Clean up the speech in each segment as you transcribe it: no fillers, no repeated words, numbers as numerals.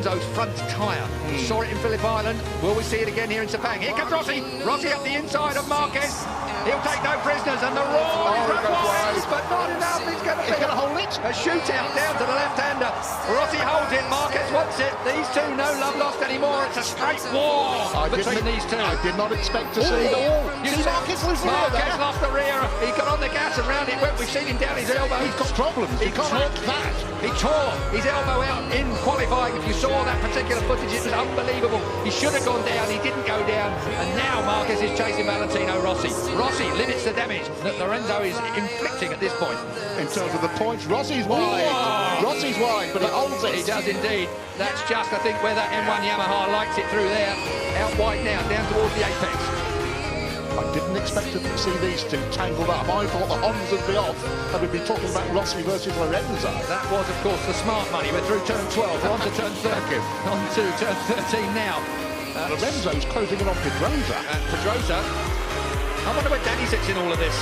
Lorenzo's front tyre. Saw it in Phillip Island. Will we see it again here in Sepang? Here comes Rossi. Rossi up the inside of Marquez. He'll take no prisoners, and the roar is wide, but not enough. He's going to hold it. A shootout down to the left-hander. Rossi holds it. Marquez wants it. These two, no love lost anymore. It's a straight war between these two. I did not expect to see the wall. You see Marquez lose the rear. Marquez lost the rear. He got on the gas and round it went. We've seen him down his elbow. He's got problems. He can't act that. He tore his elbow out in qualifying. If you saw that particular footage, it was unbelievable. He should have gone down. He didn't go down. And now Marquez is chasing Valentino Rossi. Rossi limits the damage that Lorenzo is inflicting at this point. In terms of the points, Rossi's wide. Whoa. Rossi's wide, but it holds it. He does indeed. That's just, I think, where that M1 Yamaha likes it through there. Out wide now, down towards the apex. I didn't expect to see these two tangled up. I thought the Hondas would be off, and we'd be talking about Rossi versus Lorenzo. That was, of course, the smart money. We're through turn 12, we're on to turn 13, on to turn 13 now. Lorenzo's closing in on Pedrosa. Pedrosa. I wonder where Danny sits in all of this.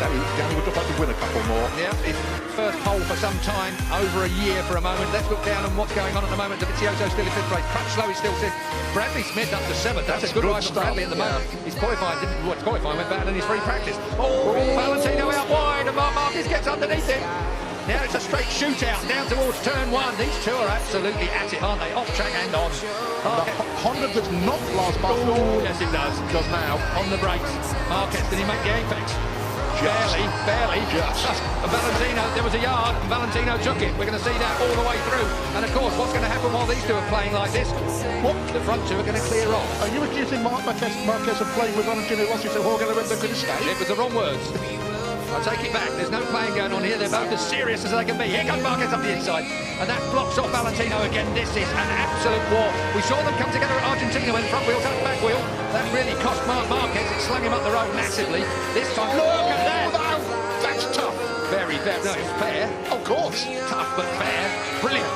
Danny would just like to win a couple more. Yeah, his first pole for some time, over a year for a moment. Let's look down on what's going on at the moment. Dovizioso still in fifth place. Crutchlow is still fifth. Bradley Smith up to seventh. That's a good ride for Bradley at the moment. He's qualified, qualifying went bad in his free practice. Oh, Valentino out wide, and Marquez gets underneath it. Now it's a straight shootout down towards turn one. These two are absolutely at it, aren't they? Off track and on. Honda does not last by. Oh, yes it does. Does now. On the brakes. Marquez, did he make the apex? Barely. Just. Valentino, there was a yard, and Valentino took it. We're going to see that all the way through. And of course, what's going to happen while these two are playing like this? The front two are going to clear off. Are you accusing Marquez of playing with Valentino Rossi so Jorge Lorenzo could escape? It was the wrong words. I take it back. There's no playing going on here. They're both as serious as they can be. Here comes Marquez up the inside, and that blocks off Valentino again. This is an absolute war. We saw them come together at Argentina when front wheel touched back wheel. That really cost Marquez. It slung him up the road massively. This time, look at that. That's tough. Very fair. No, it's fair. Of course. Tough but fair. Brilliant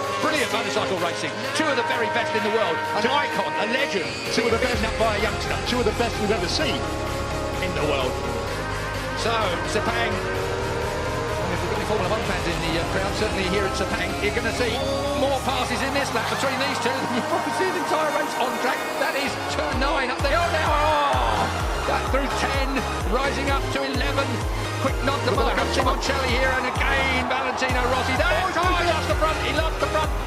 motorcycle racing. Two of the very best in the world. An icon, a legend. Two of the best up by a youngster. Two of the best we've ever seen in the world. So, Sepang, if we've got any Formula 1 fans in the crowd, certainly here at Sepang, you're going to see more passes in this lap between these two. You'll probably see the entire race on track. That is turn 9 up there. Oh, now, that through 10, rising up to 11. Quick nod to Marco Simoncelli here, and again, Valentino Rossi. He lost the front,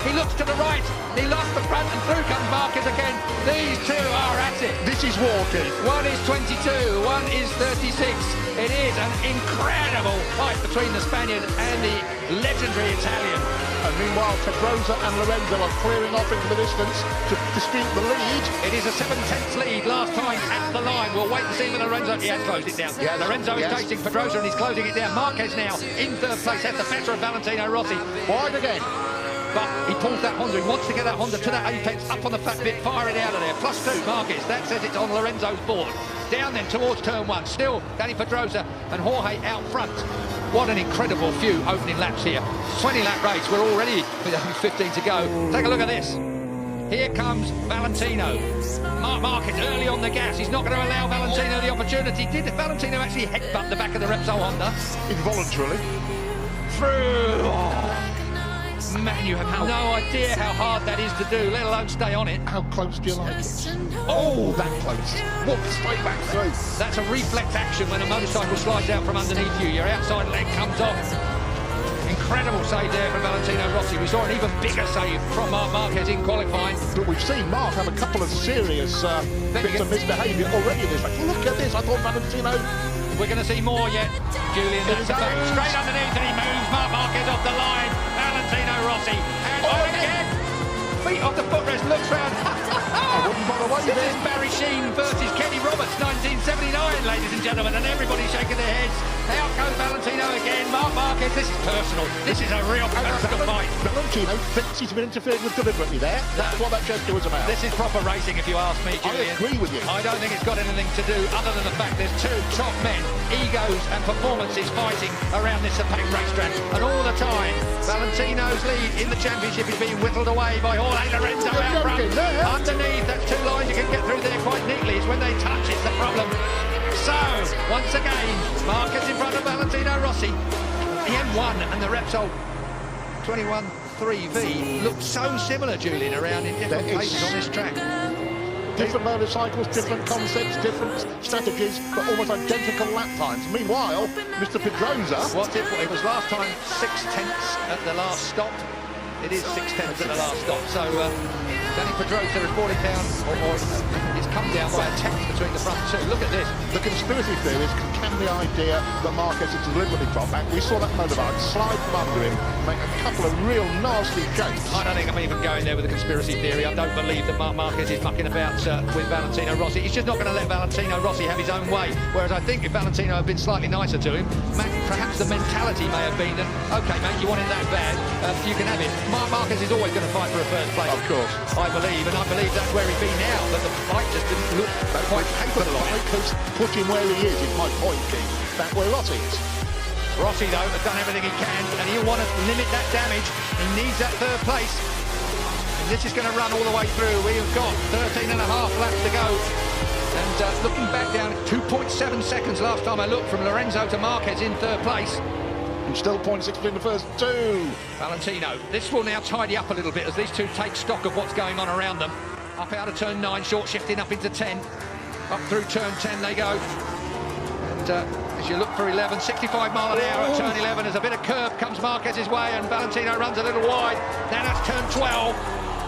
he looks to the right, he lost the front, and through comes Marquez again. These two are at it. This is walking. One is 22, one is 36. It is an incredible fight between the Spaniard and the legendary Italian. And meanwhile, Pedrosa and Lorenzo are clearing off into the distance to dispute the lead. It is a 7/10 lead last time at the line. We'll wait and see when Lorenzo... He has closed it down. Yes, Lorenzo is chasing Pedrosa and he's closing it down. Marquez now in third place. That's the better of Valentino Rossi. Wide again. But he pulls that Honda. He wants to get that Honda to that apex, up on the flat bit, fire it out of there. +2, Marquez. That says it's on Lorenzo's board. Down then towards turn 1. Still Danny Pedrosa and Jorge out front. What an incredible few opening laps here. 20-lap race. We're already with 15 to go. Take a look at this. Here comes Valentino. Marquez early on the gas. He's not going to allow Valentino the opportunity. Did Valentino actually headbutt the back of the Repsol Honda? Involuntarily. Through. Oh. Man, you have no idea how hard that is to do, let alone stay on it. How close do you like it? Oh, that close. Walk straight back through. That's a reflex action when a motorcycle slides out from underneath you. Your outside leg comes off. Incredible save there from Valentino Rossi. We saw an even bigger save from Marquez in qualifying. But we've seen Mark have a couple of serious bits of misbehaviour already in this. Like, look at this, I thought Valentino... We're going to see more yet, Julian. That's straight underneath and he moves Marquez off the line. Valentino Rossi. And again. Feet off the footrest, looks round. This is Barry Sheen versus Kenny Roberts, 1979, ladies and gentlemen, and everybody's shaking their heads. Out goes Valentino again. Marquez, this is personal. This is a real personal fight. Valentino thinks he's been interfered with deliberately there. That's what that gesture was about. This is proper racing, if you ask me, Julian. I agree with you. I don't think it's got anything to do other than the fact there's two top men, egos and performances fighting around this Sepang racetrack. And all the time, Valentino's lead in the championship is being whittled away by Jorge Lorenzo out front. Underneath, that's two lines you can get through there quite neatly. It's when they touch, it's the problem. So, once again, Marquez in front of Valentino Rossi. The M1 and the Repsol 21 3V look so similar, Julian, around in different places on this track. Different motorcycles, different concepts, different strategies, but almost identical lap times. Meanwhile, Mr. Pedrosa... What's it? It was last time 6/10 at the last stop. It is 6/10 at the last stop. So Danny Pedrosa has brought it down, or it's come down by a tenth between the front two. Look at this. The conspiracy theories can the idea that Marquez is deliberately dropped back. We saw that motorbike slide from under him, make a couple of real nasty shapes. I don't think I'm even going there with a conspiracy theory. I don't believe that Marc Marquez is mucking about with Valentino Rossi. He's just not going to let Valentino Rossi have his own way. Whereas I think if Valentino had been slightly nicer to him, perhaps the mentality may have been that, OK, mate, you want it that bad, you can have it. Marc Marquez is always going to fight for a first place. Of course. I believe, and I believe that's where he's been now, but the fight just didn't look quite capable of it. Has put him where he is my point, King. Back where Rossi is. Rossi, though, has done everything he can, and he'll want to limit that damage. He needs that third place. And this is going to run all the way through. We've got 13 and a half laps to go. And looking back down, 2.7 seconds last time I looked from Lorenzo to Marquez in third place. And still 0.6 between the first two. Valentino, this will now tidy up a little bit as these two take stock of what's going on around them. Up out of turn 9, short shifting up into 10. Up through turn 10 they go. And as you look for 11, 65 mile an hour at turn 11, as a bit of curb comes Marquez's way and Valentino runs a little wide. Now that's turn 12.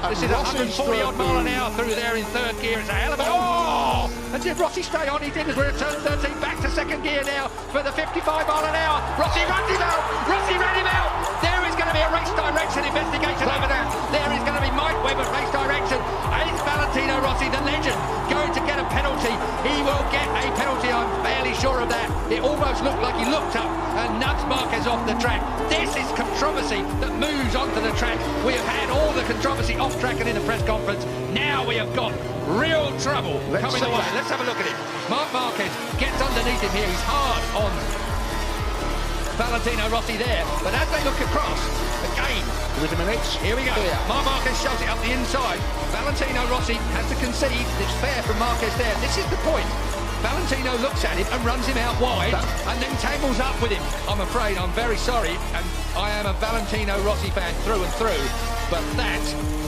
This is 140 odd mile an hour through there in third gear. It's a hell of a... Oh! And did Rossi stay on? He did, as we're at turn 13, back to second gear now for the 55 mile an hour. Rossi runs him out! Rossi ran him out! There is going to be a race direction investigation over there. There is going to be Mike Webber race direction. Is Valentino Rossi, the legend, going to get a penalty? He will get a penalty, I'm fairly sure of that. It almost looked like he looked up and nudged Marquez off the track. This is controversy that moves onto the track. We have had all the controversy off track and in the press conference. Now we have got real trouble coming away. Let's have a look at it. Marc Marquez gets underneath him here. He's hard on Valentino Rossi there. But as they look across, again, with a minute. Here we go. Marc Marquez shoves it up the inside. Valentino Rossi has to concede. It's fair from Marquez there. This is the point. Valentino looks at him and runs him out wide and then tangles up with him. I'm afraid, I'm very sorry, and I am a Valentino Rossi fan through and through, but that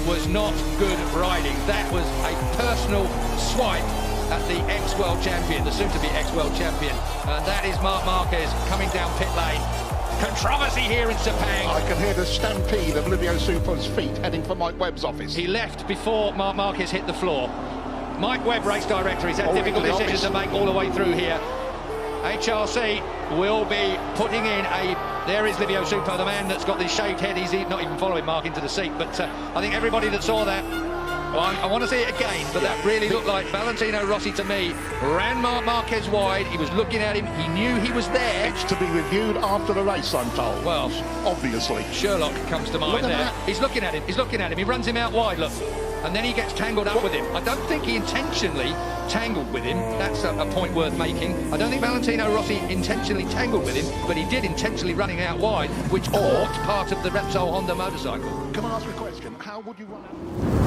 was not good riding. That was a personal swipe at the ex-world champion, the soon-to-be ex-world champion. And that is Marc Marquez coming down pit lane. Controversy here in Sepang. I can hear the stampede of Livio Super's feet heading for Mike Webb's office. He left before Marc Marquez hit the floor. Mike Webb, race director, he's had difficult decisions to make all the way through here. HRC will be putting in a... There is Livio Super, the man that's got this shaved head. He's not even following Mark into the seat, but I think everybody that saw that, well, I want to see it again, but that really looked like Valentino Rossi to me. Ran Marc Marquez wide, he was looking at him, he knew he was there. It's to be reviewed after the race, I'm told. Well, obviously. Sherlock comes to mind there. He's looking at him, he runs him out wide, look. And then he gets tangled up with him. I don't think he intentionally tangled with him. That's a point worth making. I don't think Valentino Rossi intentionally tangled with him, but he did intentionally running out wide, which caught part of the Repsol Honda motorcycle. Can I ask you a question? How would you run out?